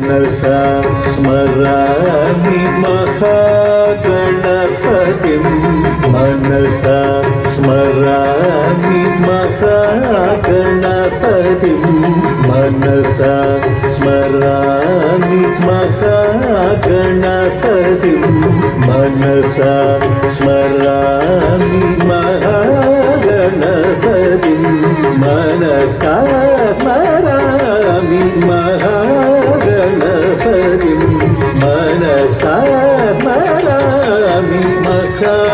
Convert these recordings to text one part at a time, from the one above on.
मनसा स्मरामि महागणपतिं मनसा स्मरामि महागणपतिं मनसा स्मरामि महागणपतिं मनसा स्मरामि महागणपतिं मनसा स्मरामि महागणपतिं मनसा स्मरामि महागणपतिं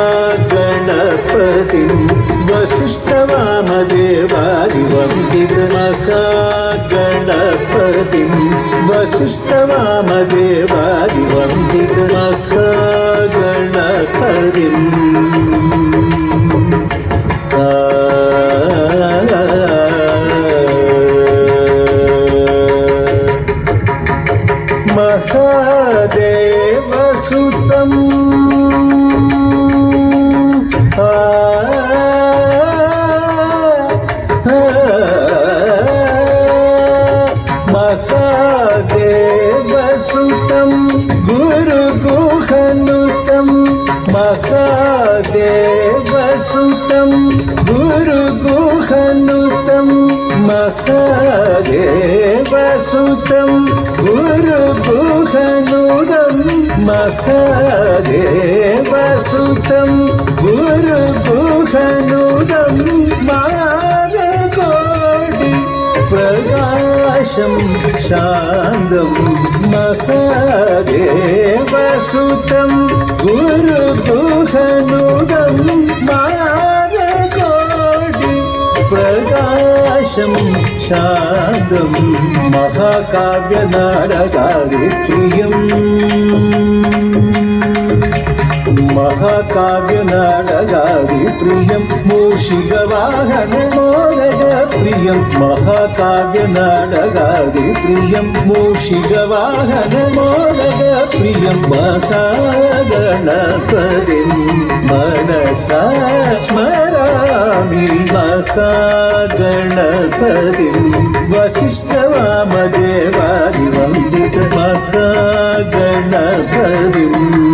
वसिष्ठवामदेवादिवन्दितमहागणपतिं वसिष्ठवामदेवादिवन्दितमहागणपतिं महादेवसुतं महादेवसुतं गुरुगुहनुतं महादेवसुतं गुरुगुहनुतं महादेवसुतं गुरुगुहनुतं महादेवसुतं गुरुगुहनुतं मारकोटि प्रकाशं शान्तं महादेवसुतं गुरुगुहनुतं मारकोटि प्रकाशं शान्तं महाकाव्यनाटकादिप्रियम् महाकाव्यनाटकादिप्रियं मूषिकवाहनमोदकप्रियं महाकाव्यनाटकादिप्रियं मूषिकवाहनमोदकप्रियं महागणपतिं मनसा स्मरामि महागणपतिं वसिष्ठवामदेवादिवन्दितमहागणपतिम्